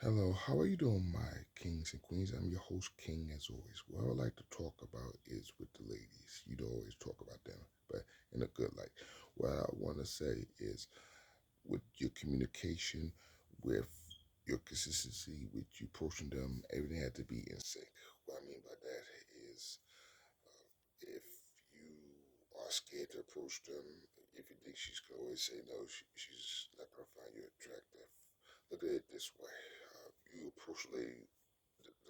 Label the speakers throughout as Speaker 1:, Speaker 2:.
Speaker 1: Hello, how are you doing, my kings and queens? I'm your host, King, as always. What I would like to talk about is with the ladies. You'd always talk about them, but in a good light. What I want to say is with your communication, with your consistency, with you approaching them, everything had to be in sync. What I mean by that is if you are scared to approach them, if you think she's going to always say no, she's not going to find you attractive. Look at it this way. You approach the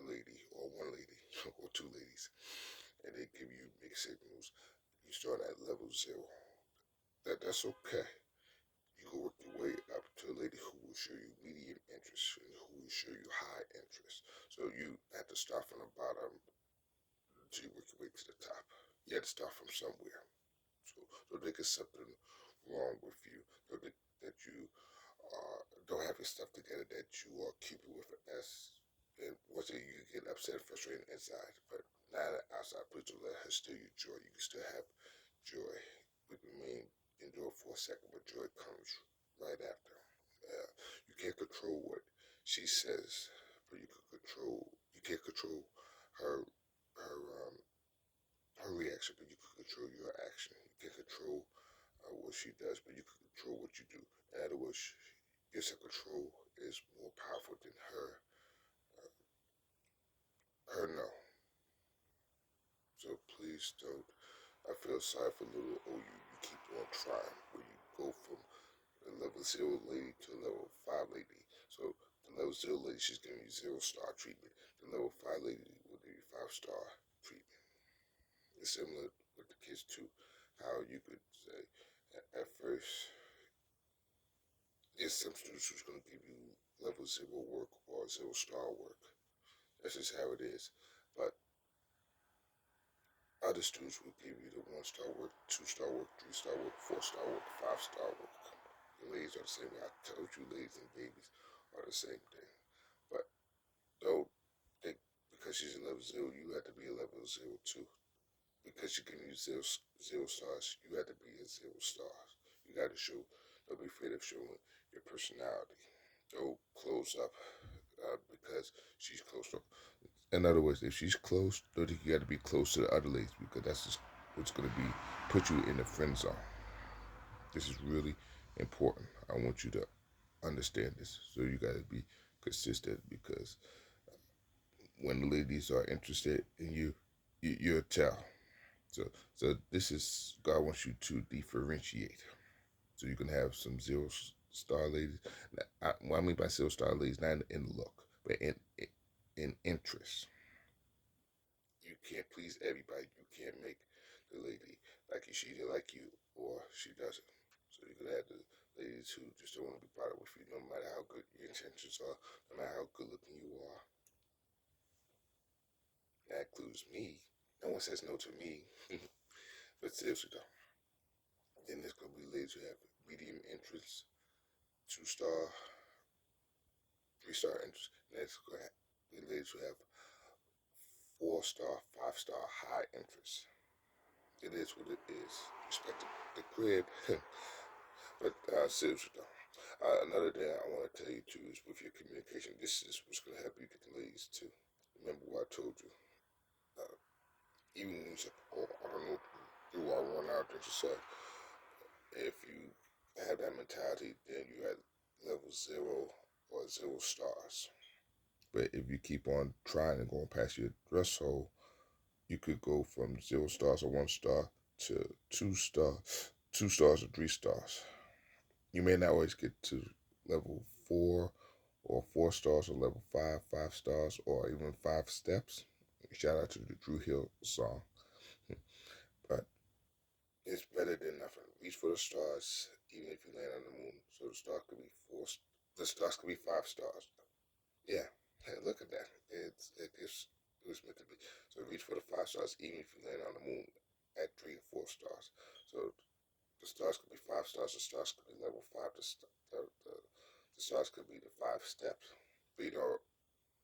Speaker 1: lady or one lady or two ladies, and they give you mixed signals. You start at level zero. That's okay. You can work your way up to a lady who will show you medium interest and who will show you high interest. So you have to start from the bottom to work your way to the top. You have to start from somewhere. So they get something wrong with you. So that you don't have your stuff together, that you are keeping with an S. And once again, you get upset, frustrated inside, but not an outside. Please don't let her steal your joy. You can still have joy. We may endure for a second, but joy comes right after. You can't control what she says, but you can control. You can't control her her um, her reaction, but you can control your action. You can't control what she does, but you can control what you do. In other words, your self control is more powerful than her no. So please don't. I feel sorry for little oh you keep on trying where you go from a level zero lady to a level five lady. So the level zero lady she's giving you 0-star treatment. The level five lady will give you 5-star treatment. It's similar with the kids too. How you could say at first there's some students who's gonna give you level zero work or 0-star work. That's just how it is. But other students will give you the 1-star work, 2-star work, 3-star work, 4-star work, 5-star work. The ladies are the same way. I told you, ladies and babies are the same thing. But don't think because she's a level zero, you have to be a level zero too. Because you can use zero stars, you have to be a 0 stars. You got to show. Don't be afraid of showing your personality. Don't close up because she's close up. In other words, if she's close, don't think you got to be close to the other ladies because that's just what's going to be put you in the friend zone. This is really important. I want you to understand this. So you got to be consistent because when the ladies are interested in you, you'll tell. So, so this is God wants you to differentiate. So you can have some 0-star ladies. What I mean by 0-star ladies, not in look, but in interest. You can't please everybody. You can't make the lady like you. She either like you or she doesn't. So you're gonna have the ladies who just don't want to be bothered with you, no matter how good your intentions are, no matter how good looking you are. That includes me. No one says no to me. But seriously though, then there's gonna be ladies who have medium interest, 2-star, 3-star interest. And there's gonna be ladies who have 4-star, 5-star high interest. It is what it is. Respect the crib. But seriously though, another thing I want to tell you too is with your communication, this is what's going to help you get the ladies too. Remember what I told you. Uh, Even when you say, "Oh, I don't know, do I run out?" Then you say, if you have that mentality, then you at level zero or 0 stars. But if you keep on trying and going past your threshold, you could go from 0 stars or 1 star to 2 star, 2 stars or 3 stars. You may not always get to level 4 or 4 stars or level 5, 5 stars, or even 5 steps. Shout out to the Drew Hill song. But it's better than nothing. Reach for the stars, even if you land on the moon. So the stars could be the stars could be 5 stars. Yeah, hey, look at that. It was meant to be. So reach for the 5 stars, even if you land on the moon at 3 or 4 stars. So the stars could be 5 stars. The stars could be level 5. The stars could be the 5 steps. But you don't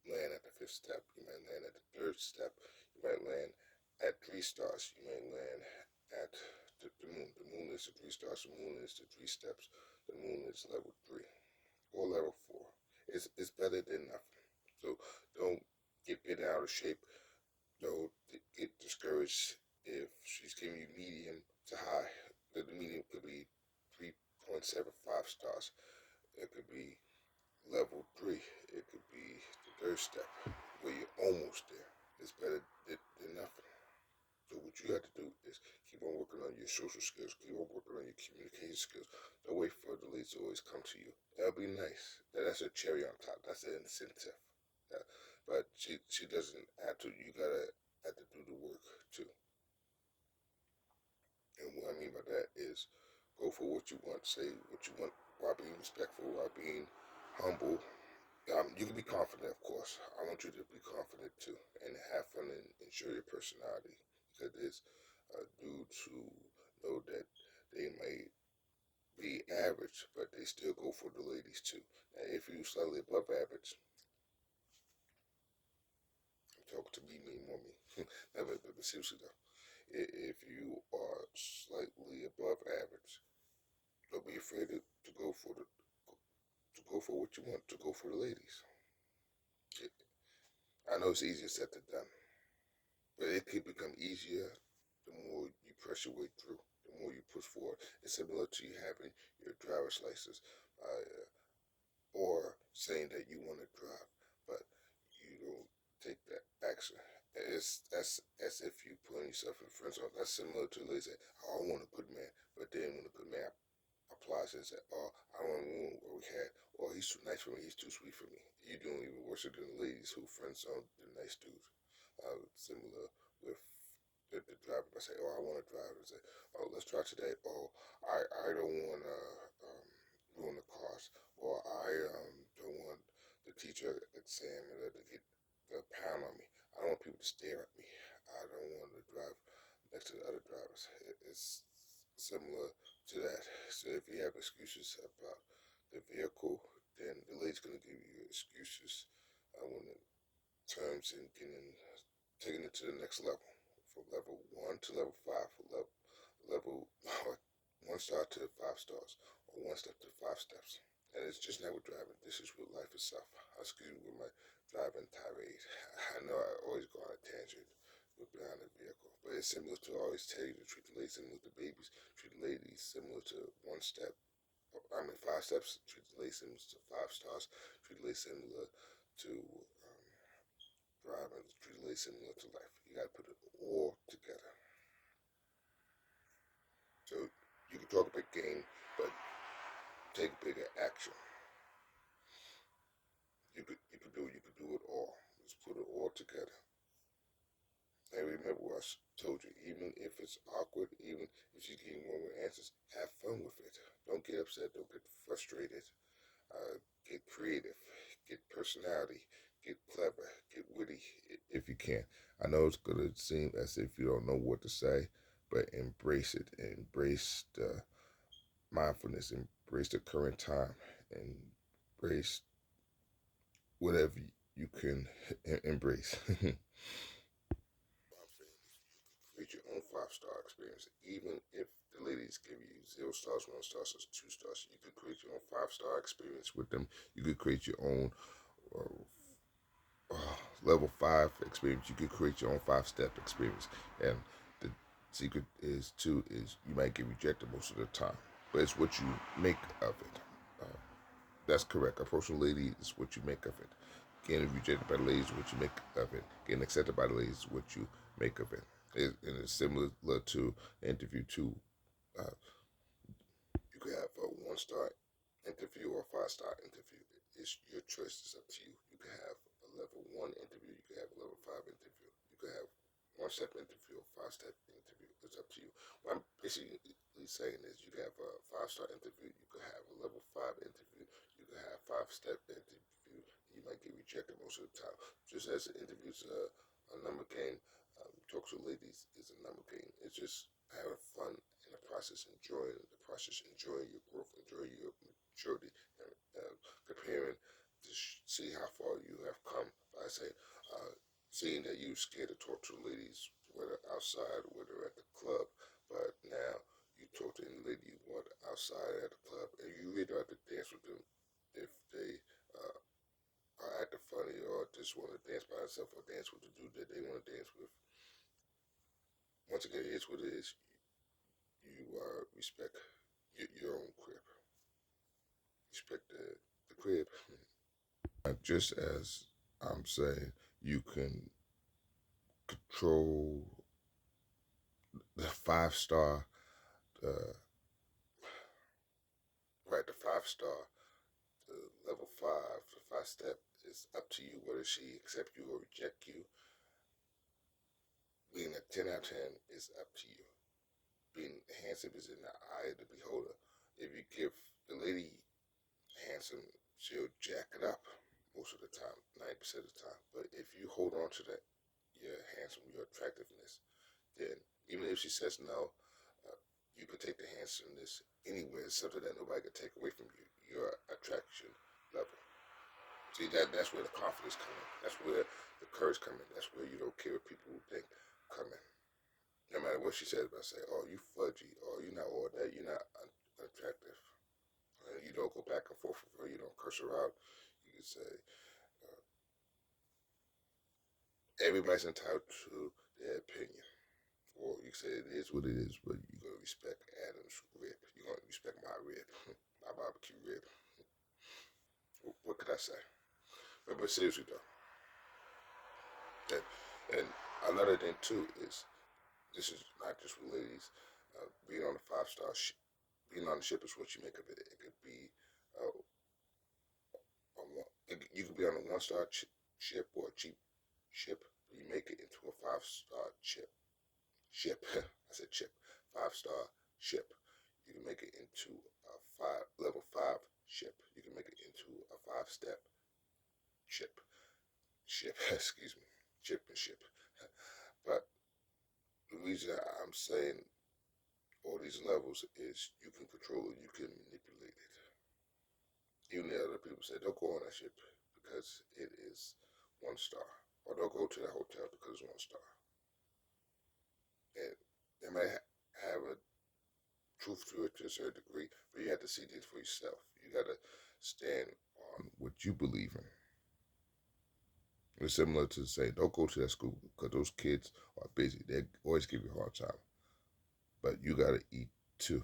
Speaker 1: land at the 5th step. You might land at the 3rd step. You might land at 3 stars. You may land at the moon. The moon is the 3 stars. The moon is the 3 steps. The moon is level 3 or level 4. It's better than nothing. So don't get bent out of shape. Don't get discouraged if she's giving you medium to high. The medium could be 3.75 stars. It could be level 3. It could be the third step where you're almost there. It's better than nothing. So what you have to do is keep on working on your social skills, keep on working on your communication skills. Don't wait for the leads to always come to you. That'll be nice. That's a cherry on top. That's an incentive. Yeah. But she doesn't have to. You gotta have to do the work too. And what I mean by that is go for what you want, say what you want while being respectful, while being humble. You can be confident, of course. I want you to be confident too, and have fun and show your personality. Because there's dudes who know that they may be average, but they still go for the ladies too. And if you slightly above average, talk to me, more me. Never, but seriously though, if you are slightly above average, don't be afraid to go for to go for what you want, to go for the ladies. It, I know it's easier said than done, but it could become easier the more you press your way through, the more you push forward. It's similar to you having your driver's license, or saying that you want to drive, but you don't take that action. It's that's as if you putting yourself in front of. That's similar to they say, "Oh, I want a good man," but then when a good man applies and say, "Oh, I don't want what we had," or "He's too nice for me," "He's too sweet for me." You're doing even worse than the ladies who friends on the nice dudes. Similar with the driver. I say, "Oh, I want to drive," and say, "Oh, let's try today." "Oh, I don't want to ruin the cars," or "I don't want the teacher exam to get the pound on me. I don't want people to stare at me. I don't want to drive next to the other drivers." It's similar to that. So if you have excuses about the vehicle, then the lady's going to give you excuses when it turns and getting taking it to the next level, from level 1 to level 5, from level 1 star to 5 stars, or 1 step to 5 steps. And it's just not with driving. This is with life itself. Excuse me with my driving tirade. I know I always go on a tangent with behind the vehicle, but it's similar to I always tell you to treat the ladies similar to babies. Treat the ladies similar to 1 step. I mean 5 steps. Treat the ladies similar to 5 stars. Treat the ladies similar to driving. Treat the ladies similar to life. You gotta put it all together. So you can talk a big game, but take bigger action. You could do it all. Just put it all together. And remember what I told you. Even if it's awkward, even if you get wrong with answers, have fun with it. Don't get upset. Don't get frustrated. Get creative. Get personality. Get clever. Get witty if you can. I know it's gonna seem as if you don't know what to say, but embrace it. Embrace the mindfulness. Embrace the current time. Embrace whatever you can embrace. I'm saying is you can create your own 5 star experience, even if the ladies give you 0 stars, 1 star, so 2 stars. You could create your own 5 star experience with them. You could create your own level 5 experience. You could create your own 5 step experience, and the secret is too is you might get rejected most of the time, but it's what you make of it. Uh, That's correct. Approaching a lady is what you make of it. Getting rejected by the ladies is what you make of it. Getting accepted by the ladies is what you make of it. And it's similar to interview too. Uh, you could have a 1 star interview or a 5 star interview. It's your choice. It's up to you. You can have a level 1 interview. You can have a level 5 interview. You can have 1 step interview or 5 step interview. It's up to you. What I'm basically saying is you can have a 5 star interview. You can have a level 5 interview. You can have 5 step interview. You might get rejected most of the time. Just as an interview is a number game, talk to ladies is a number game. It's just having fun in the process, enjoying the process, enjoying your growth, enjoying your maturity, and comparing to see how far you have come by saying, seeing that you scared to talk to ladies, whether outside, whether at the club, but now you talk to any lady you want outside at the club, and you really don't have to dance with them if they funny or just want to dance by herself or dance with the dude that they want to dance with. Once again, it's what it is. You respect your own crib. Respect the crib. Just as I'm saying, you can control the 5 star, the right, the 5 star, the level 5, the 5 step is up to you whether she accept you or reject you. Being a 10 out of 10 is up to you. Being handsome is in the eye of the beholder. If you give the lady handsome, she'll jack it up most of the time, 90% of the time. But if you hold on to that, your handsome, your attractiveness, then even if she says no, uh, you can take the handsomeness anywhere. It's something that nobody can take away from you. Your attraction level. See that's where the confidence comes in. That's where the courage comes in. That's where you don't care what people think come in. No matter what she says about say, oh you fudgy, or you're not all that, you're not unattractive. You don't go back and forth with her. You don't curse her out. You can say uh, everybody's entitled to their opinion. Or you can say it is what it is, but you're gonna respect Adam's rib. You're gonna respect my rib, my barbecue rib. What could I say? But seriously though, and another thing too is this is not just with ladies. Being on a 5 star, being on the ship is what you make of it. It could be, you could be on a 1 star ship or a cheap ship. You make it into a 5 star ship. I said chip. 5 star ship. You can make it into a level 5 ship. You can make it into a 5 step ship. Excuse me. Chip and ship. But the reason I'm saying all these levels is you can control it, you can manipulate it. Even the other people say don't go on that ship because it is 1 star, or don't go to that hotel because it's 1 star. And they might have a truth to it to a certain degree, but you have to see things for yourself. You got to stand on what you believe in. It's similar to say, don't go to that school because those kids are busy. They always give you a hard time. But you got to eat too.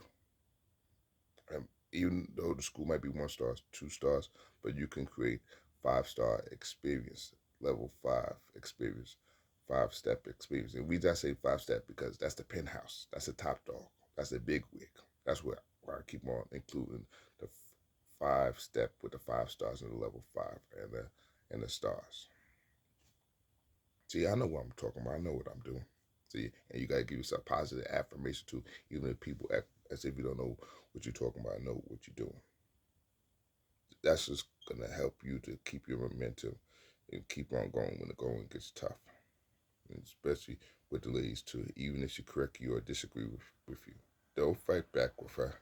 Speaker 1: And even though the school might be 1 star, 2 stars, but you can create 5 star experience, level 5 experience, 5 step experience. And we just say 5 step because that's the penthouse. That's the top dog. That's the big wig. That's where I keep on including the 5 step with the 5 stars and the level 5 and the stars. See, I know what I'm talking about. I know what I'm doing. See, and you gotta give yourself positive affirmation too, even if people act as if you don't know what you're talking about, know what you're doing. That's just gonna help you to keep your momentum and keep on going when the going gets tough. And especially with the ladies too, even if she correct you or disagree with you. Don't fight back with her.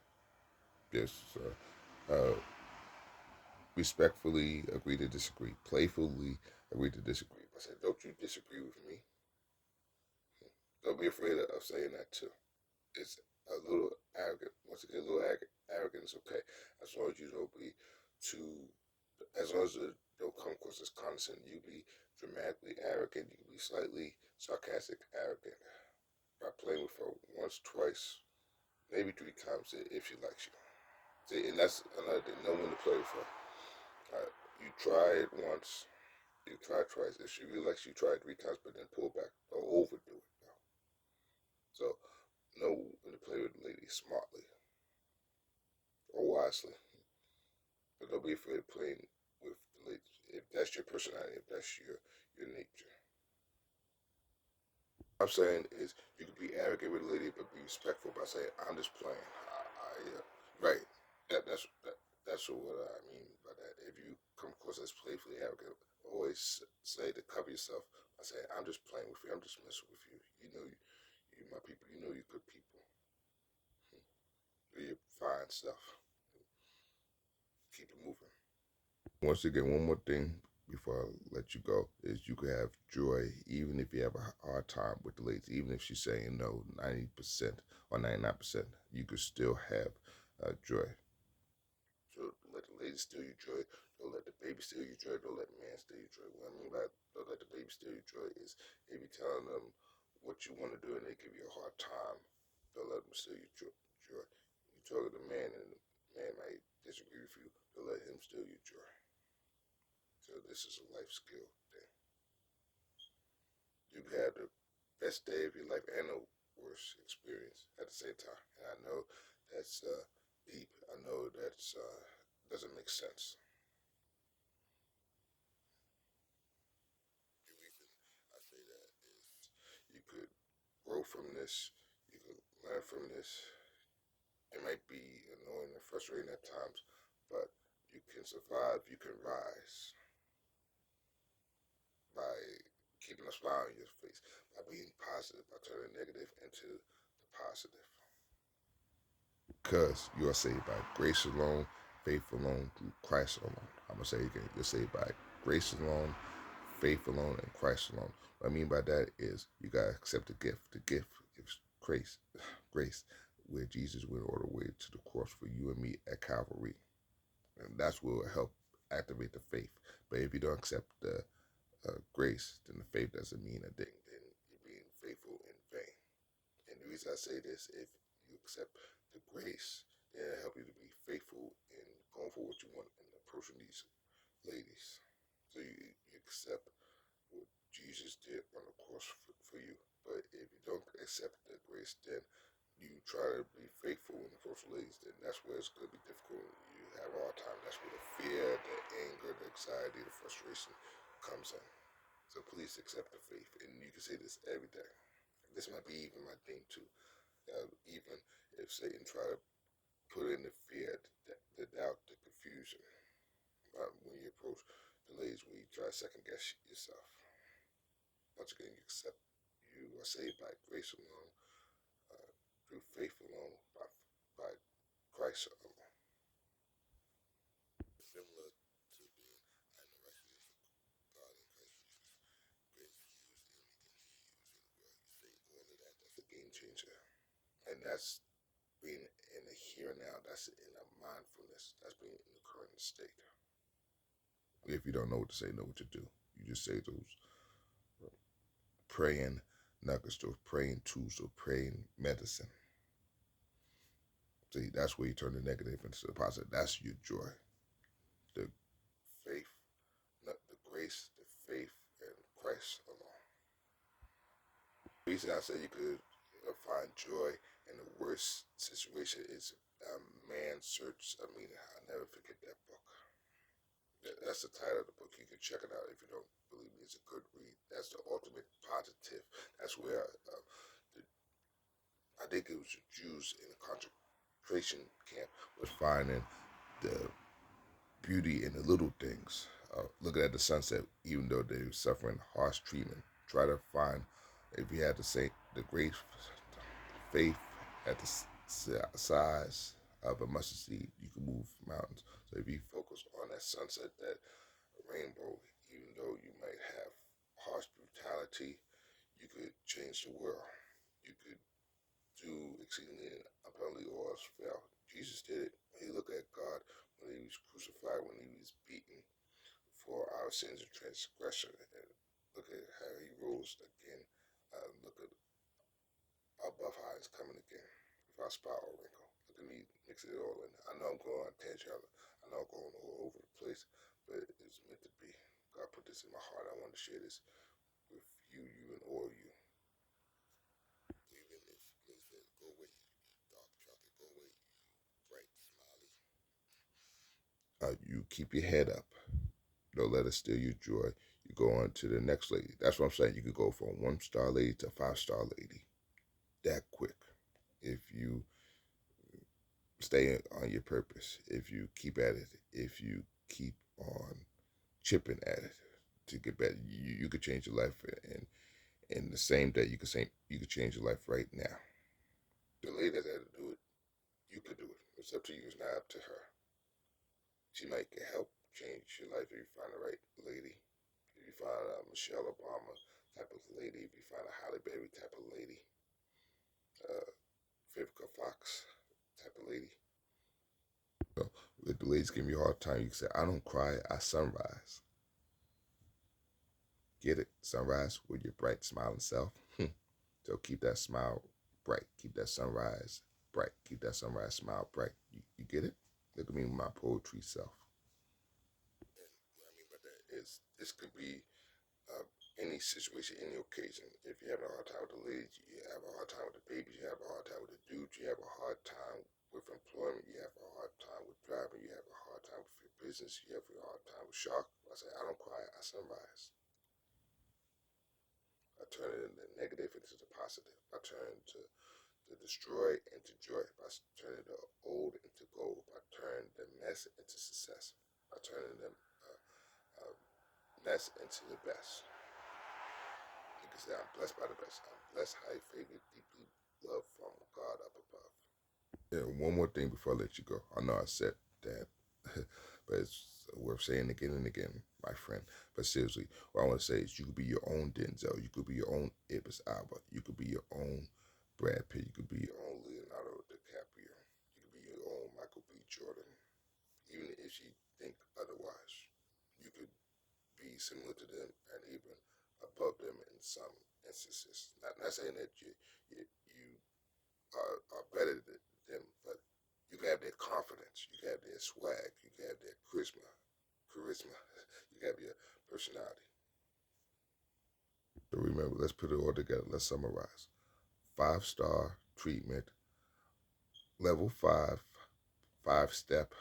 Speaker 1: Just respectfully agree to disagree. Playfully agree to disagree. I said, don't you disagree with me? Don't be afraid of saying that too. It's a little arrogant. Once again, a little arrogance, okay. As long as you don't be too, as long as it don't come across as condescending, you be dramatically arrogant. You can be slightly sarcastic, arrogant. By playing with her once, twice, maybe 3 times if she likes you. See, and that's another thing. Know when to play with her. You try it once, you try twice. If she really likes you, try it 3 times, but then pull back. Don't overdo it now. So know when to play with the lady smartly or wisely. But don't be afraid of playing with the ladies. If that's your personality, if that's your nature. What I'm saying is you can be arrogant with a lady, but be respectful by saying, "I'm just playing." Right. That's what I mean by that. If you come across as playfully arrogant, always say to cover yourself by saying, "I'm just playing with you. I'm just messing with you. You know, you my people. You know, you're good people. You're fine stuff. Keep it moving." Once again, one more thing before I let you go is you can have joy even if you have a hard time with the ladies, even if she's saying no 90% or 99%, you could still have joy. So let the lady steal your joy. Don't let the baby steal your joy. Don't let the man steal your joy. What I mean by don't let the baby steal your joy is if you're telling them what you want to do and they give you a hard time, don't let them steal your joy. You talk to the man and the man might disagree with you. Don't let him steal your joy. So this is a life skill thing. You can have the best day of your life and the worst experience at the same time. And I know that's deep. I know that's doesn't make sense. The reason I say that is you could grow from this. You could learn from this. It might be annoying and frustrating at times, but you can survive. You can rise by keeping a smile on your face, by being positive, by turning negative into the positive. Because you are saved by grace alone, faith alone, through Christ alone. I'm going to say it again. You're saved by grace alone, faith alone, and Christ alone. What I mean by that is you got to accept the gift. The gift gives grace, where Jesus went all the way to the cross for you and me at Calvary. And that's what will help activate the faith. But if you don't accept the grace, then the faith doesn't mean a thing. Then you're being faithful in vain. And the reason I say this, if you accept the grace, then it'll help you to be faithful in going for what you want and approaching these ladies. So you accept what Jesus did on the cross for you. But if you don't accept the grace, then you try to be faithful in approaching ladies, then that's where it's going to be difficult. You have a hard time. That's where the fear, the anger, the anxiety, the frustration comes in. So please accept the faith. And you can say this every day. This might be even my thing too. Even if Satan try to put in the fear, the doubt, the confusion, when you approach the ladies, when you try to second guess yourself. Once again, you are saved by grace alone, through faith alone, by Christ alone. Similar to being an righteousness of God in Christ Jesus, grace used anything He used in the world. You say all of that. That's a game changer, and that's being in the here and now. That's in a mindfulness. That's being in the current state. If you don't know what to say, know what to do. You just say those praying nuggets, those praying tools, those praying medicine. See, that's where you turn the negative into the positive. That's your joy. The faith, not the grace, the faith, and Christ alone. The reason I say you could find joy in the worst situation is Man Search. I mean, I'll never forget that book. That's the title of the book. You can check it out if you don't believe me. It's a good read. That's the ultimate positive. That's where I think it was the Jews in the concentration camp was finding the beauty in the little things. Looking at the sunset, even though they were suffering harsh treatment. Try to find, if you had the great faith at the size of a mustard seed, you can move mountains. So if you focus on that sunset, that rainbow, even though you might have harsh brutality, you could change the world. You could do exceedingly and abundantly all else fail. Jesus did it. When you look at God, when he was crucified, when he was beaten for our sins and transgression, and look at how he rose again. Look at above how he's coming again without spot or wrinkle. Look at me mixing it all in. I know I'm going on tangent. I know I'm going all over the place, but it's meant to be. God put this in my heart. I want to share this with you, and all you. Even if Liz says, go away, you dark chocolate, go away, you bright smiley. You keep your head up. Don't let it steal your joy. You go on to the next lady. That's what I'm saying. You could go from 1-star lady to 5-star lady that quick if you stay on your purpose, if you keep at it, if you keep on chipping at it to get better. You could change your life in the same day. You could change your life right now. The lady that had to do it, you could do it. It's up to you. It's not up to her. She might help change your life if you find the right lady. If you find a Michelle Obama type of lady, if you find a Halle Berry type of lady, Vivica Fox type of lady. So If the ladies give me a hard time, you can say, I don't cry, I sunrise. Get it? Sunrise with your bright, smiling self. So keep that smile bright. Keep that sunrise bright. Keep that sunrise smile bright. You get it? Look at me with my poetry self. And what I mean by that is this could be uh, any situation, any occasion. If you have a hard time with the ladies, you have a hard time with the babies, you have a hard time with the dudes, you have a hard time with employment, you have a hard time with driving, you have a hard time with your business, you have a hard time with shark. I say, I don't cry, I sunrise. I turn it into negative into the positive. I turn to destroy into joy. I turn the old into gold. I turn the mess into success. I turn the uh, mess into the best. You can say I'm blessed by the best. I'm blessed, highly favored, deeply loved from God up above. Yeah, one more thing before I let you go. I know I said that, but it's worth saying again and again, my friend. But seriously, what I want to say is you could be your own Denzel. You could be your own Idris Elba. You could be your own Brad Pitt. You could be your own Leonardo DiCaprio. You could be your own Michael B. Jordan. Even if you think otherwise, you could be similar to them and even above them in some instances. Not saying that you are better than them, but you can have their confidence, you can have their swag, you can have their charisma, you can have your personality. So remember, let's put it all together. Let's summarize. 5-star treatment, level 5, 5-step,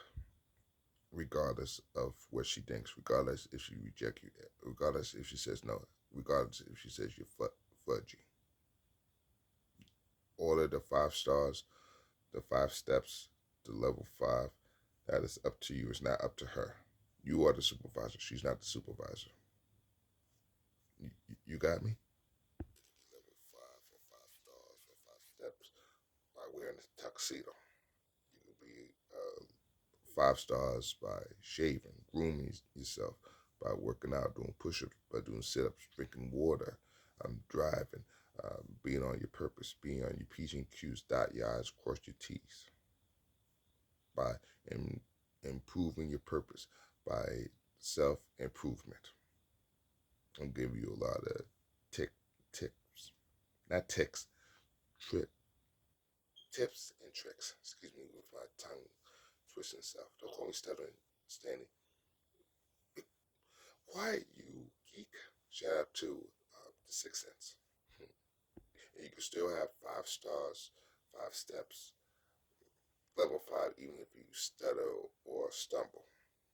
Speaker 1: regardless of what she thinks, regardless if she rejects you, regardless if she says no, regardless if she says you're fudgy. All of the 5 stars, the 5 steps to level 5, that is up to you. It's not up to her. You are the supervisor. She's not the supervisor. You got me? Level 5 for 5 stars for 5 steps by wearing a tuxedo. You can be 5 stars by shaving, grooming yourself, by working out, doing push-ups, by doing sit-ups, drinking water, driving, being on your purpose, being on your P's and Q's, dot your I's, cross your T's, by improving your purpose, by self-improvement. I'll give you a lot of tips, not ticks, trip, tips and tricks. Excuse me, with my tongue twisting stuff. Don't call me stuttering, Stanley. Quiet, you geek. Shout out to the Sixth Sense. And you can still have 5 stars, 5 steps, level 5, even if you stutter or stumble.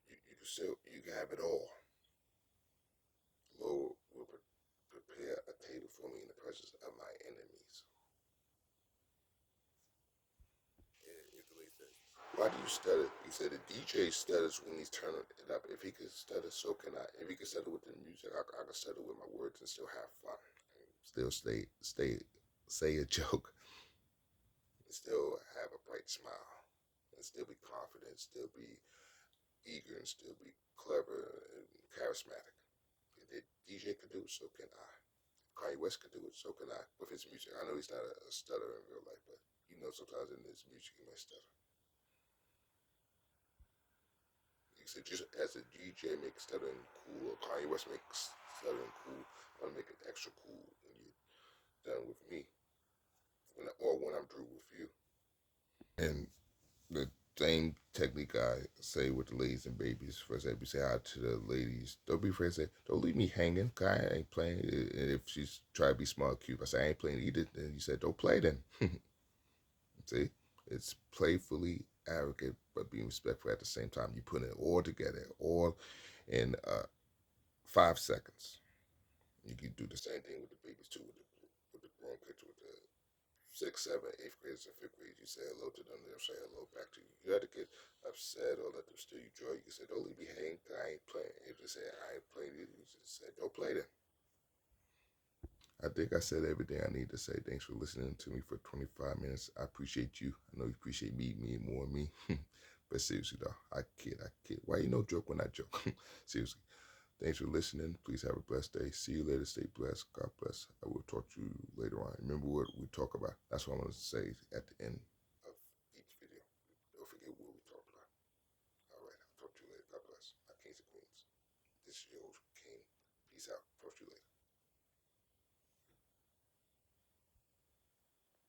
Speaker 1: You can still you can have it all. Lord will prepare a table for me in the presence of my enemies. Why do you stutter? He said the DJ stutters when he's turning it up. If he could stutter, so can I. If he could stutter with the music, I can stutter with my words and still have fun. And still say a joke, and still have a bright smile, and still be confident, still be eager, and still be clever and charismatic. If the DJ could do it, so can I. Kanye West could do it, so can I. With his music, I know he's not a stutterer in real life, but you know sometimes in his music he may stutter. He said, just as a DJ makes stuttering cool, or Kanye West makes stuttering cool, I want to make it extra cool when you're done with me, or when I'm through with you. And the same technique I say with the ladies and babies. For example, you say hi to the ladies. Don't be afraid to say, don't leave me hanging. Cause I ain't playing. And if she's trying to be smart, cute, I say, I ain't playing either. Then you said, don't play then. See? It's playfully arrogant, but being respectful at the same time. You put it all together, all in 5 seconds. You can do the same thing with the babies too, with the grown kids, with the 6th, 7th, 8th graders and 5th graders. You say hello to them, they'll say hello back to you. You have to get upset or let them steal your joy. You can say, don't leave me hanging, I ain't playing. If they say, I ain't playing either, you just say, don't play then. I think I said everything I need to say. Thanks for listening to me for 25 minutes. I appreciate you. I know you appreciate me more me. But seriously though, I kid. Why you no joke when I joke? Seriously. Thanks for listening. Please have a blessed day. See you later. Stay blessed. God bless. I will talk to you later on. Remember what we talk about. That's what I'm going to say at the end of each video. Don't forget what we talk about. It's your host, King. Peace out.